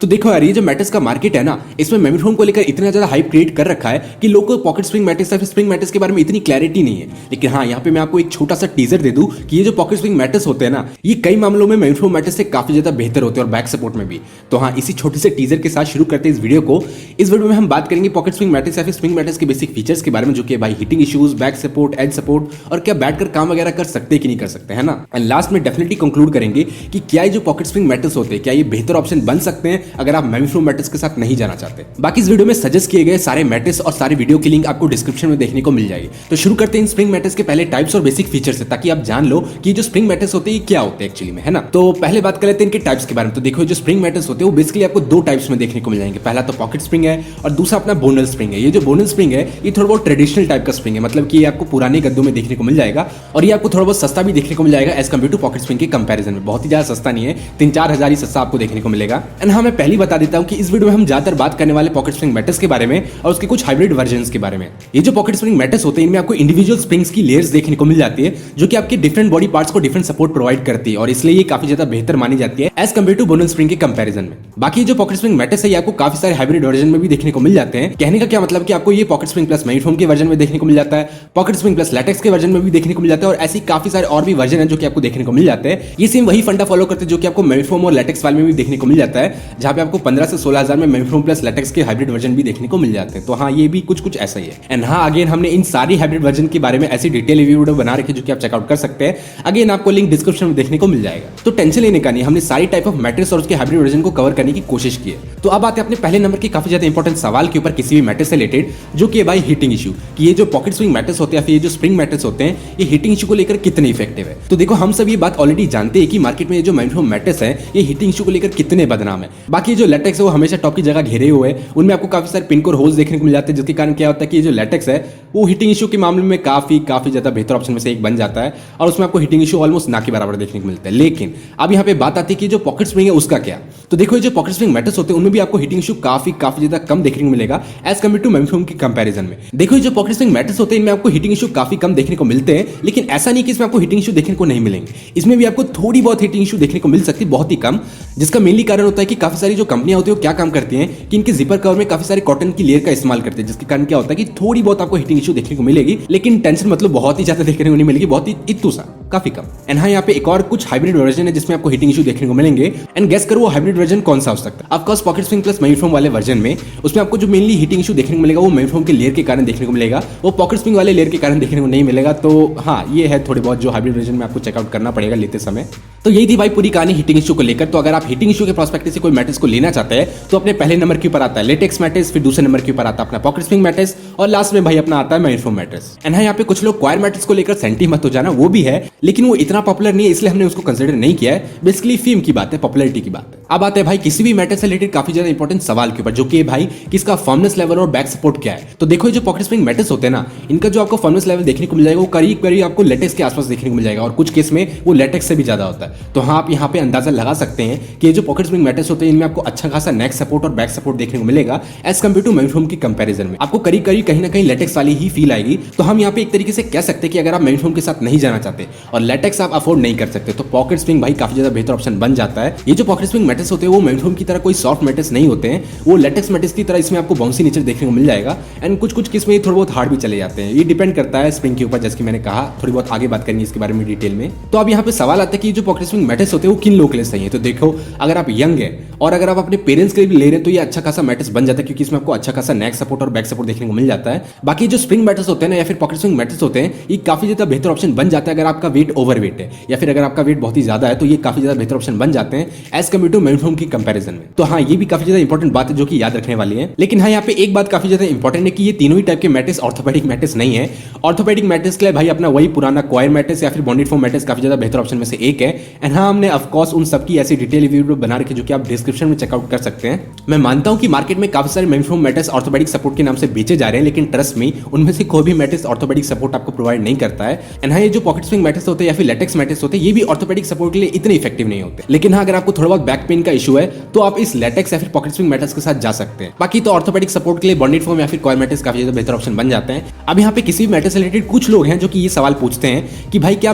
तो देखो यार, ये जो मैट्रेस का मार्केट है ना, इसमें मेमोरी फोम को लेकर इतना ज्यादा हाइप क्रिएट कर रखा है कि लोगों को पॉकेट स्प्रिंग मैट्रेस या फिर स्प्रिंग मैट्रेस के बारे में इतनी क्लैरिटी नहीं है। लेकिन हाँ, यहाँ पे मैं आपको एक छोटा सा टीजर दे दूं कि ये जो पॉकेट स्प्रिंग मैट्रेस होते हैं ना, ये कई मामलों में मेमोरी फोम मैट्रेस से काफी ज्यादा बेहतर होते हैं और बैक सपोर्ट में भी। तो हाँ, इसी छोटे से टीजर के साथ शुरू करते हैं इस वीडियो को। इस वीडियो में हम बात करेंगे पॉकेट स्प्रिंग मैट्रेस या फिर स्प्रिंग मैट्रेस के बेसिक फीचर्स के बारे में, जो कि भाई heating issues, back support, edge support और क्या बैठकर काम वगैरह कर सकते कि नहीं कर सकते, है ना। एंड लास्ट में डेफिनेटली कंक्लूड करेंगे कि क्या ये जो पॉकेट स्प्रिंग मैट्रेस होते हैं, क्या ये बेहतर ऑप्शन बन सकते हैं अगर आप मेमोरी फोम मैट्रेस के साथ नहीं जाना चाहते। बाकी इस वीडियो में सजेस्ट किए गए सारे मैट्रेस और सारे वीडियो की लिंक आपको डिस्क्रिप्शन में देखने को मिल जाएगी। तो शुरू करते हैं इन स्प्रिंग मैट्रेस के पहले टाइप्स और बेसिक फीचर्स से, ताकि आप जान लो कि जो स्प्रिंग मैट्रेस होते हैं ये क्या होते हैं एक्चुअली में, है ना। तो पहले बात कर लेते हैं इनके टाइप्स के बारे में। तो देखो, जो स्प्रिंग मैट्रेस होते हैं वो बेसिकली आपको दो टाइप्स में देखने को मिल जाएंगे। पहला तो पॉकेट स्प्रिंग है और दूसरा अपना बोनल स्प्रिंग है। ये जो बोनल स्प्रिंग है ये थोड़ा बहुत ट्रेडिशनल टाइप का स्प्रिंग है, मतलब कि ये आपको पुराने गद्दों में देखने को मिल जाएगा और ये आपको थोड़ा बहुत सस्ता भी देखने को मिल जाएगा as compare to pocket spring के कंपैरिजन में। बहुत ही ज्यादा सस्ता नहीं है, 3-4 हजार ही सस्ता आपको देखने को मिलेगा। एंड हाँ, मैं पहली बता देता हूँ कि इस वीडियो में हम ज्यादातर बात करने वाले पॉकेट स्प्रिंग मैट्रेस के बारे में और उसके कुछ हाइब्रिड वर्जन्स के बारे में। ये जो पॉकेट स्प्रिंग मैट्रेस होते हैं इनमें आपको इंडिविजुअल स्प्रिंग्स की लेयर्स देखने को मिल जाती है, जो कि आपके डिफरेंट बॉडी पार्ट्स को डिफरेंट सपोर्ट प्रोवाइड करती है और इसलिए ये काफी ज्यादा बेहतर मानी जाती है एज कम्पेयर टू बोनल स्प्रिंग के कंपैरिजन में। बाकी जो पॉकेट स्प्रिंग मैट्रेस है ये आपको काफी सारे हाइब्रिड वर्जन में भी देखने को मिल जाते हैं। कहने का क्या मतलब कि आपको ये pocket spring plus memory foam के वर्जन में देखने को मिल जाता है, पॉकेट स्प्रिंग प्लस लैटेक्स के वर्जन में भी देखने को मिल जाता है और ऐसी काफी सारे और भी वर्जन है जो कि आपको देखने को मिल जाते हैं। ये सेम वही फंडा फॉलो करते हैं जो कि आपको मेमोरी फोम और लैटेक्स वाले में भी देखने को मिल जाता है, जहां पे आपको 15 से 16 हजार में मेमोरी फोम प्लस लैटेक्स के हाइब्रिड वर्जन भी देखने को मिल जाते हैं। तो हाँ, ये भी कुछ ऐसा ही है। एंड हाँ, अगेन हमने इन सारी हाइब्रिड वर्जन के बारे में ऐसी डिटेल रिव्यू वीडियो बना रखी है जो कि आप चेकआउट कर सकते हैं। अगेन आपको लिंक डिस्क्रिप्शन में देखने को मिल जाएगा। तो टेंशन लेने का नहीं, हमने सारी टाइप ऑफ मैट्रेस और उसके हाइब्रिड वर्जन को कवर करने की कोशिश की है। तो अब आते हैं अपने पहले नंबर के काफी ज्यादा इंपॉर्टेंट सवाल के ऊपर किसी भी मैट्रेस से रिलेटेड, जो कि भाई हीटिंग इशू, कि ये जो पॉकेट स्प्रिंग मैट्रेस होते हैं या फिर ये जो स्प्रिंग मैट्रेस होते हैं ये हीटिंग इशू को लेकर कितने इफेक्टिव है। तो देखो, हम सब ये बात ऑलरेडी जानते हैं कि मार्केट में ये जो मेमोरी फोम मैट्रेस है ये हीटिंग इशू को लेकर कितने बदनाम है। बाकी जो लैटेक्स है वो हमेशा टॉप की जगह घेरे हुए हैं, उनमें आपको काफी सारे पिन और होल्स देखने को मिल जाते हैं, जिसके कारण क्या होता है कि ये जो लैटेक्स है वो हीटिंग इशू के मामले में काफी ज्यादा बेहतर ऑप्शन में से एक बन जाता है और उसमें आपको हीटिंग इशू ऑलमोस्ट ना के बराबर देखने को मिलता है। लेकिन अब यहाँ पे बात आती है कि जो पॉकेट स्प्रिंग है उसका क्या। तो देखो, ये जो पॉकेट स्प्रिंग मैट्रेस होते हैं उनमें भी आपको हीटिंग इशू काफी ज्यादा कम देखने को मिलेगा as compare to memory foam के कंपैरिजन में। देखो, ये जो पॉकेट स्प्रिंग मैट्रेस होते हैं इनमें आपको हीटिंग इशू काफी कम देखने को मिलते हैं, लेकिन ऐसा नहीं कि इसमें आपको हीटिंग इशू देखने को नहीं मिलेंगे। इसमें भी आपको थोड़ी बहुत हीटिंग इशू देखने को मिल सकती है, बहुत ही कम, जिसका मेनली कारण होता है कि काफी सारी जो कंपनियां होती है वो क्या काम करती हैं कि इनके जिपर कवर में काफी सारे कॉटन की लेयर का इस्तेमाल करते हैं, जिसके कारण क्या होता है कि थोड़ी बहुत आपको हीटिंग इशू देखने को मिलेगी, लेकिन टेंशन मतलब बहुत ही ज्यादा देखने को नहीं मिलेगी, बहुत ही इतू सा, काफी कम। एंड हाँ, यहाँ पे एक और कुछ हाइब्रिड वर्जन है जिसमें आपको हीटिंग इशू देखने को मिलेंगे। एंड गेस करो वो हाइब्रिड वर्जन कौन सा हो सकता है। Of course pocket spring plus memory foam वाले वर्जन में उसमें आपको जो मेनली हीटिंग इशू देखने को मिलेगा वो मेमोरी फोम के लेयर के कारण देखने को मिलेगा, वो पॉकेट स्प्रिंग वाले लेयर के कारण देखने को नहीं मिलेगा। तो हाँ, ये है थोड़ी बहुत जो हाइब्रिड वर्जन में आपको चेकआउट करना पड़ेगा लेते समय। तो यही थी भाई पूरी कहानी हीटिंग इशू को लेकर। तो अगर आप हीटिंग इशू के प्रोस्पेक्टिव से कोई मैट्रेस को लेना चाहते हैं तो अपने पहले नंबर के ऊपर आता है लेटेक्स मैट्रेस, फिर दूसरे नंबर के ऊपर आता है अपना पॉकेट स्प्रिंग मैट्रेस और लास्ट में भाई अपना आता है मेमोरी फोम मैट्रेस। एंड हाँ, यहाँ पे कुछ लोग क्वायर मैट्रेस को लेकर सेंटी मत हो जाना, वो भी है लेकिन वो इतना पॉपुलर नहीं है इसलिए हमने उसको कंसिडर नहीं किया है। बेसिकली फेम की बात है, पॉपुलैरिटी की बात है। अब आते हैं भाई किसी भी मैट्रेस से रिलेटेड काफी ज्यादा इंपॉर्टेंट सवाल के ऊपर, जो कि भाई किसका फर्मनेस लेवल और बैक सपोर्ट क्या है। तो देखो, ये जो पॉकेट स्प्रिंग मैट्रेस होते हैं ना, इनका जो आपको फर्मनेस लेवल देखने को मिल जाएगा वो करीब आपको लेटेक्स के आसपास देखने को मिल जाएगा और कुछ केस में वो लेटेक्स से भी ज्यादा होता है। तो हाँ, आप यहाँ पे अंदाजा लगा सकते हैं कि ये जो पॉकेट स्प्रिंग मैट्रेस होते हैं इनमें आपको अच्छा खासा नेक सपोर्ट और बैक सपोर्ट देखने को मिलेगा as compare to memory foam के कंपैरिजन में। आपको करीब कहीं ना कहीं लेटेक्स वाली ही फील आएगी। तो हम यहाँ पे एक तरीके से कह सकते हैं कि अगर आप मेमोरी फोम के साथ नहीं जाना चाहते और लेटेक्स आप अफोर्ड नहीं कर सकते तो पॉकेट स्प्रिंग भाई काफी ज्यादा बेहतर ऑप्शन बन जाता है। ये जो पॉकेट स्प्रिंग मैट्रेस होते हैं वो मेमोरी फोम की तरह कोई सॉफ्ट मैट्रेस नहीं होते हैं, वो लेटेक्स मैट्रेस की तरह इसमें आपको बाउंसी नेचर देखने को मिल जाएगा। एंड कुछ केस में थोड़ा बहुत हार्ड भी चले जाते हैं, ये डिपेंड करता है स्प्रिंग के ऊपर, जैसे कि मैंने कहा थोड़ी बहुत आगे बात करेंगे इसके बारे में डिटेल में। तो अब यहाँ पे सवाल आता है कि जो पॉकेट स्प्रिंग मैट्रेस होते हैं वो किन लोगों के लिए सही है। तो देखो, अगर आप यंग है और अगर आप अपने पेरेंट्स के लिए भी ले रहे हैं तो ये अच्छा खासा मैट्रेस बन जाता है, क्योंकि इसमें आपको अच्छा खासा नेक सपोर्ट और बैक सपोर्ट देखने को मिल जाता है। बाकी जो स्प्रिंग मैट्रेस होते हैं ना या फिर पॉकेट स्प्रिंग मैट्रेस होते हैं ये काफी ज्यादा बेहतर ऑप्शन बन जाता है अगर आपका वेट ओवरवेट है या फिर अगर आपका वेट बहुत ही ज्यादा है, तो ये काफी ज्यादा बेहतर ऑप्शन बन जाते हैं as compare to memory foam की कंपैरिजन में। तो हाँ, ये भी काफी ज्यादा इंपॉर्टेंट बात है जो कि याद रखने वाली है। लेकिन हाँ, यहाँ पे एक बात काफी ज्यादा इंपॉर्टेंट है कि ये तीनों ही टाइप के मैट्रेस ऑर्थोपेडिक मैट्रेस नहीं है। ऑर्थोपेडिक मैट्रेस के लिए भाई अपना वही पुराना क्वायर मैट्रेस या फिर बॉन्डेड फोम मैट्रेस काफी ज्यादा बेहतर ऑप्शन में से एक है। एंड हाँ, हमने ऑफकोर्स उन सबकी ऐसी डिटेल वीडियो बना रखी जो कि आप डिस्क्रिप्शन में चेकआउट कर सकते हैं। मैं मानता हूं कि मार्केट में काफी सारे memory foam mattress orthopaedic support के नाम से बेचे जा रहे हैं, लेकिन ट्रस्ट मी उनमें से कोई भी मैट्रेस ऑर्थोपेडिक सपोर्ट आपको प्रोवाइड नहीं करता है। एंड हाँ, ये जो पॉकेट स्प्रिंग मैट्रेस मैट्रेस होते हैं या फिर लेटेक्स मैट्रेस होते हैं, ये भी ऑर्थोपेडिक सपोर्ट के लिए इतने इफेक्टिव नहीं होते। लेकिन हाँ, अगर आपको थोड़ा बहुत बैक पेन का इशू है तो आप इस लेटेक्स या फिर पॉकेट स्प्रिंग मैट्रेस के साथ जा सकते हैं। बाकी तो ऑर्थोपेडिक सपोर्ट के लिए बॉन्डेड फोम या फिर कॉइल मैट्रेस काफी ज्यादा बेहतर ऑप्शन बन जाते हैं। अब यहाँ पे किसी भी मैट्रेस रिलेटेड कुछ लोग हैं जो कि ये सवाल पूछते हैं कि भाई क्या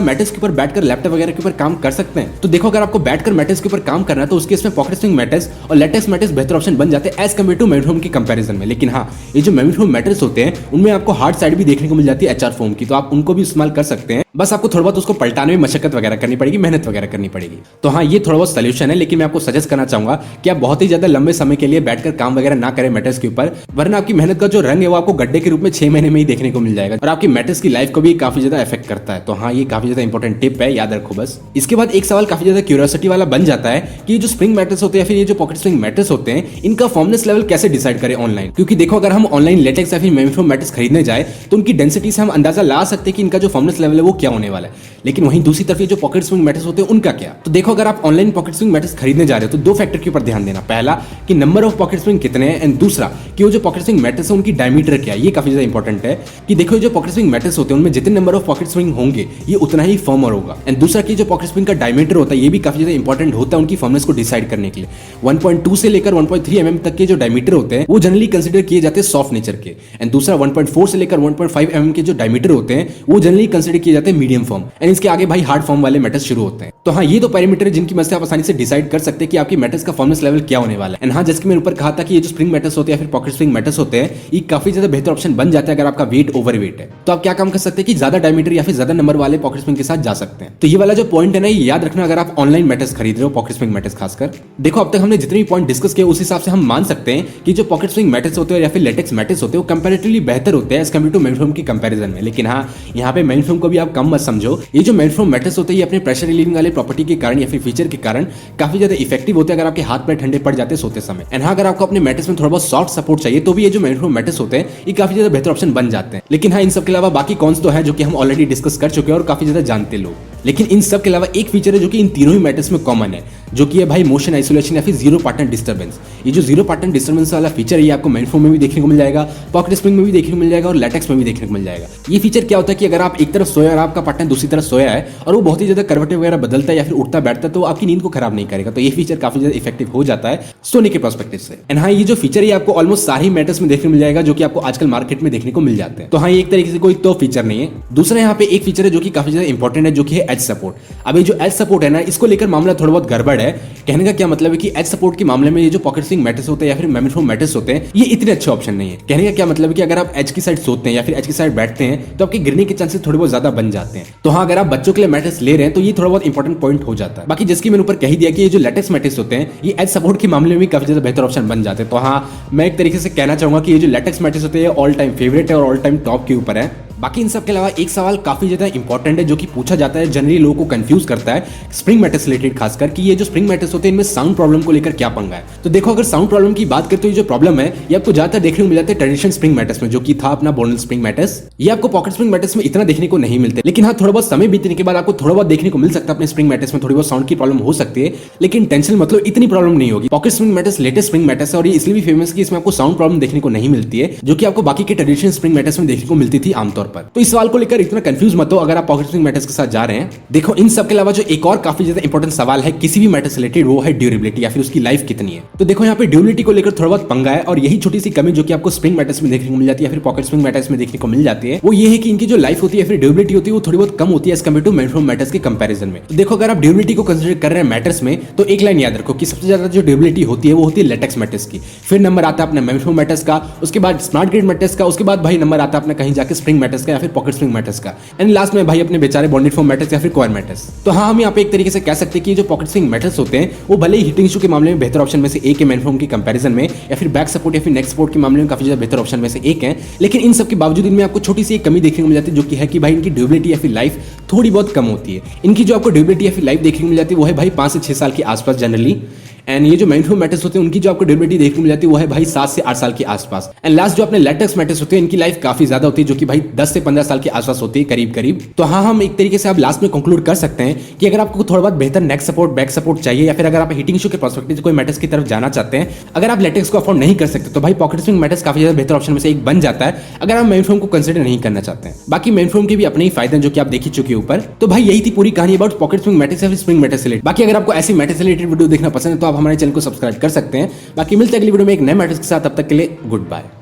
मैट्रेस के ऊपर बैठकर लैपटॉप वगैरह के ऊपर काम कर सकते हैं। तो देखो, अगर आपको बैठकर मैट्रेस के ऊपर काम करना है तो उसके इसमें पॉकेट स्प्रिंग मैट्रेस और लेटेक्स मैट्रेस बेहतर ऑप्शन बन जाते हैं as compare to memory foam के कंपैरिजन में। लेकिन हाँ, ये जो मेमोरी फोम मैट्रेस होते हैं उनमें आपको हार्ड साइड भी देखने को मिल जाती है एचआर फोम की, तो आप उनको भी इस्तेमाल कर सकते हैं। बस आपको थोड़ा बहुत उसको पलटाने में मशक्कत वगैरह करनी पड़ेगी, मेहनत वगैरह करनी पड़ेगी। तो हाँ, ये थोड़ा बहुत सोल्यूशन है, लेकिन मैं आपको सजेस्ट करना चाहूंगा कि आप बहुत ही ज्यादा लंबे समय के लिए बैठकर काम वगैरह ना करें मैट्रेस के ऊपर, वरना आपकी मेहनत का जो रंग है वो आपको गड्ढे के रूप में 6 महीने में ही देखने को मिल जाएगा और आपकी मैट्रेस की लाइफ को भी काफी ज्यादा इफेक्ट करता है। तो हाँ, ये काफी ज्यादा इंपॉर्टेंट टिप है, याद रखो बस। इसके बाद एक सवाल काफी ज्यादा क्यूरियोसिटी वाला बन जाता है कि ये जो स्प्रिंग मैट्रेस होते हैं या फिर ये जो पॉकेट स्प्रिंग मैट्रेस होते हैं, इनका फॉर्मनेस लेवल कैसे डिसाइड करें ऑनलाइन। क्योंकि देखो, अगर हम ऑनलाइन लेटेक्स या फिर मेमोरी फोम मैट्रेस खरीदने जाए तो उनकी डेंसिटी से हम अंदाजा ला सकते हैं कि इनका जो फॉर्मनेस लेवल है वो क्या होने वाला है। लेकिन वहीं दूसरी तरफ ये जो पॉकेट स्प्रिंग मैट्रेस होते हैं उनका क्या। तो देखो, अगर आप ऑनलाइन पॉकेट स्प्रिंग मैट्रेस खरीदने जा रहे हो तो दो फैक्टर के ऊपर ध्यान देना। पहला कि नंबर ऑफ पॉकेट स्प्रिंग कितने हैं, एंड दूसरा कि वो जो पॉकेट स्प्रिंग मैट्रेस है उनकी डायमीटर क्या है। ये काफी ज्यादा इंपॉर्टेंट है कि देखो, जो पॉकेट स्प्रिंग मैट्रेस होते हैं उनमें जितने नंबर ऑफ पॉकेट स्प्रिंग होंगे ये उतना ही फर्मर होगा। एंड दूसरा कि जो पॉकेट स्प्रिंग का डायमीटर होता है ये भी काफी ज्यादा इंपॉर्टेंट होता है उनकी फर्मनेस को डिसाइड करने के लिए। 1.2 से लेकर 1.3 mm तक के जो डायमीटर होते हैं वो जनरली कंसीडर किए जाते हैं सॉफ्ट नेचर के, एंड दूसरा 1.4 से लेकर 1.5 mm के जो डायमीटर होते हैं वो जनरली कंसीडर किए जाते हैं मीडियम फॉर्म, एंड इसके आगे भाई हार्ड फॉर्म वाले मैट्रेस शुरू होते हैं। तो हाँ, ये तो पैरामीटर है जिनकी मदद से आप आसानी से डिसाइड कर सकते हैं कि आपकी मैट्रेस का फॉर्मनेस लेवल क्या होने वाला है। एंड हाँ, जैसे कि मैंने ऊपर कहा था कि ये जो स्प्रिंग मैट्रेस होते हैं या फिर पॉकेट स्प्रिंग मैट्रेस होते हैं ये काफी ज्यादा बेहतर ऑप्शन बन जाता है अगर आपका वेट ओवर वेट है। तो आप क्या काम कर सकते हैं कि ज्यादा डायमीटर या फिर ज्यादा नंबर वाले पॉकेट स्प्रिंग के साथ जा सकते हैं। तो ये वाला जो पॉइंट है ना, ये याद रखना अगर आप ऑनलाइन मैट्रेस खरीद रहे हो, पॉकेट स्प्रिंग मैट्रेस खासकर। देखो, अब तक हमने जितने भी पॉइंट डिस्कस किए उस हिसाब से हम मान सकते हैं कि जो पॉकेट स्प्रिंग मैट्रेस होते हैं या फिर लेटेक्स मैट्रेस होते हैं वो कंपैरेटिवली बेहतर होते हैं as compare to memory foam के कंपैरिजन में। लेकिन हाँ, यहाँ पे मेमोरी फोम को भी आप कम मत समझो। ये जो मेमोरी फोम मैट्रेस होते हैं ये अपने प्रेशर रिलीविंग वाले प्रॉपर्टी के कारण या फिर फीचर के कारण काफी ज्यादा इफेक्टिव होते हैं अगर आपके हाथ पैर ठंडे पड़ जाते हैं सोते समय। एंड हाँ, अगर आपको अपने मैट्रेस में थोड़ा बहुत सॉफ्ट सपोर्ट चाहिए तो भी ये जो मेमोरी फोम मैट्रेस होते हैं ये काफी ज्यादा बेहतर ऑप्शन बन जाते हैं। लेकिन हाँ, इन सब के अलावा बाकी कॉन्स तो है जो कि हम ऑलरेडी डिस्कस कर चुके हैं और काफी ज्यादा जानते लोग। लेकिन इन सब के अलावा एक फीचर है जो कि इन तीनों ही मैट्रेस में कॉमन है, जो कि है भाई मोशन आइसोलेशन या फिर जीरो पार्टनर डिस्टर्बेंस। ये जो जीरो पार्टनर डिस्टर्बेंस वाला फीचर है ये आपको मेमोरी फोम में भी देखने को मिल जाएगा, पॉकेट स्प्रिंग में भी देखने को मिल जाएगा और लेटेक्स में भी देखने को मिल जाएगा। ये फीचर क्या होता है कि अगर आप एक तरफ सोया और आपका पार्टनर दूसरी तरफ सोया है और वो बहुत ही ज्यादा करवटें वगैरह बदलता है या फिर उठता बैठता है तो आपकी नींद को खराब नहीं करेगा। तो ये फीचर काफी ज्यादा इफेक्टिव हो जाता है सोने के पर्सपेक्टिव से। एंड हाँ, ये जो फीचर है आपको ऑलमोस्ट सारे ही मैट्रेस में देखने को मिल जाएगा जो कि आपको आजकल मार्केट में देखने को मिल जाते हैं। तो हाँ, ये एक तरीके से कोई तो फीचर नहीं है। दूसरा यहाँ पे एक फीचर है जो कि काफी ज्यादा इंपॉर्टेंट है, जो कि है एज सपोर्ट। अब ये जो एज सपोर्ट है ना, इसको लेकर मामला थोड़ा बहुत गड़बड़ है। कहने का क्या मतलब है कि एज सपोर्ट के मामले में ये जो पॉकेट स्प्रिंग मैट्रेस होते हैं या फिर मेमोरी फोम मैट्रेस होते हैं ये इतने अच्छे ऑप्शन नहीं है। कहने का क्या मतलब है कि अगर आप एज की साइड सोते हैं या फिर एज की साइड बैठते हैं तो आपके गिरने के चांसेस थोड़े बहुत ज्यादा बन जाते हैं। तो हाँ, अगर आप बच्चों के लिए मैट्रेस ले रहे हैं तो ये थोड़ा बहुत इंपॉर्टेंट पॉइंट हो जाता है। बाकी जिसकी मैंने ऊपर कह दिया कि ये जो लेटेक्स मैट्रेस होते हैं ये एज सपोर्ट के मामले में भी काफी ज्यादा बेहतर ऑप्शन बन जाते हैं। तो हाँ, मैं एक तरीके से कहना चाहूंगा कि ये जो लेटेक्स मैट्रेस होते हैं ऑल टाइम फेवरेट है और ऑल टाइम टॉप के ऊपर है। बाकी इन सब के अलावा एक सवाल काफी ज्यादा इंपॉर्टेंट है जो कि पूछा जाता है, जनरली लोगों को कंफ्यूज करता है स्प्रिंग मैट्रेस रिलेटेड, खासकर कि ये जो स्प्रिंग मैट्रेस होते हैं इनमें साउंड प्रॉब्लम को लेकर क्या पंगा है। तो देखो, अगर साउंड प्रॉब्लम की बात करते हो, ये जो प्रॉब्लम है ये आपको ज्यादातर देखने को मिल जाता है ट्रेडिशनल स्प्रिंग मैट्रेस में, जो कि था अपना बोनल स्प्रिंग मैट्रेस। ये आपको पॉकेट स्प्रिंग मैट्रेस में इतना देखने को नहीं मिलते। लेकिन हाँ, थोड़ा बहुत समय बीतने के बाद आपको थोड़ा बहुत देखने को मिल सकता है अपने स्प्रिंग मैट्रेस में थोड़ी बहुत साउंड की प्रॉब्लम हो सकती है, लेकिन टेंशन मतलब इतनी प्रॉब्लम नहीं होगी। Pocket spring mattress latest spring mattress है और ये इसलिए भी फेमस कि इसमें आपको साउंड प्रॉब्लम देखने को नहीं मिलती है, जो कि आपको बाकी के ट्रेडिशनल स्प्रिंग मैट्रेस में देखने को मिलती थी आमतौर पर। तो इस सवाल को इतना कंफ्यूज मत हो अगर आप पॉकेट स्प्रिंग मैट्रेस के साथ जा रहे हैं। देखो, इन सब के अलावा जो एक और काफी ज्यादा इंपॉर्टेंट सवाल है किसी भी मैट्रेस रिलेटेड, वो है ड्यूरेबिलिटी या फिर उसकी लाइफ कितनी है। तो देखो, यहाँ पे ड्यूरेबिलिटी को लेकर थोड़ा बहुत पंगा है और यही छोटी सी कमी जो कि आपको स्प्रिंग मैट्रेस में देखने को मिल जाती है या फिर पॉकेट स्प्रिंग मैट्रेस में देखने को मिल जाती है, वो ये है कि इनकी जो लाइफ होती है फिर ड्यूरेबिलिटी होती है वो थोड़ी बहुत कम होती है as compare to memory foam mattress के कंपैरिजन में। तो देखो, अगर आप ड्यूरेबिलिटी को कंसीडर कर रहे हैं मैट्रेस में तो एक लाइन याद रखो कि सबसे ज्यादा जो ड्यूरेबिलिटी होती है वो होती है लेटेक्स मैट्रेस की, फिर नंबर आता है अपना मेमोरी फोम मैट्रेस का, उसके बाद स्मार्ट ग्रेड मैट्रेस का, उसके बाद भाई नंबर आता है अपना कहीं जाके स्प्रिंग मैट्रेस का या फिर पॉकेट स्प्रिंग मैट्रेस का, एंड लास्ट में भाई अपने बेचारे बॉन्डेड फोम मैट्रेस या फिर कॉइल मैट्रेस। तो हाँ, हम यहाँ पे एक तरीके से कह सकते हैं कि जो पॉकेट स्प्रिंग मैट्रेस होते हैं वो भले ही हीटिंग इशू के मामले में बेहतर ऑप्शन में से एक है मेमोरी फोम के कंपैरिजन में, या फिर बैक सपोर्ट या फिर नेक सपोर्ट के मामले में काफी ज्यादा बेहतर ऑप्शन में से एक है, लेकिन इन सब के बावजूद इनमें आपको छोटी सी एक कमी देखने को मिल जाती है, जो कि है कि भाई इनकी ड्यूरेबिलिटी या फिर लाइफ थोड़ी बहुत कम होती है। इनकी जो आपको ड्यूरेबिलिटी या फिर लाइफ देखने को मिल जाती है वो है भाई 5 से 6 साल के आसपास जनरली। एंड ये जो मैट्रेस मैट्रेस होते हैं उनकी जो आपको ड्यूरेबिलिटी देखने को मिल जाती है वो है भाई 7 से 8 साल के आसपास। एंड लास्ट जो अपने लेटेक्स मैट्रेस होते हैं इनकी लाइफ काफी ज्यादा होती है, जो कि भाई 10 से 15 साल के आसपास होती है करीब करीब। तो हाँ, हम एक तरीके से आप लास्ट में कंक्लूड कर सकते हैं कि अगर आपको थोड़ा बहुत बेहतर नेक सपोर्ट, बैक सपोर्ट चाहिए, या फिर अगर आप हीटिंग इशू के पर्सपेक्टिव से कोई मैट्रेस की तरफ जाना चाहते हैं, अगर आप लेटेक्स को अफोर्ड नहीं कर सकते तो भाई पॉकेट स्प्रिंग मैट्रेस काफी ज्यादा बेहतर ऑप्शन में से एक बन जाता है, अगर आप मेनफ्रेम को कंसिडर नहीं करना चाहते हैं। बाकी मेनफ्रेम के भी अपने ही फायदे हैं जो कि आप देख ही चुके ऊपर। तो भाई यही थी पूरी कहानी अबाउट पॉकेट स्प्रिंग मैट्रेस या स्प्रिंग मैट्रेस रिलेटेड। बाकी अगर आपको ऐसी मैट्रेस रिलेटेड वीडियो देखना पसंद है तो आप हमारे चैनल को सब्सक्राइब कर सकते हैं। बाकी मिलते हैं अगली वीडियो में एक नए मैट्रेस के साथ, तब तक के लिए गुड बाय।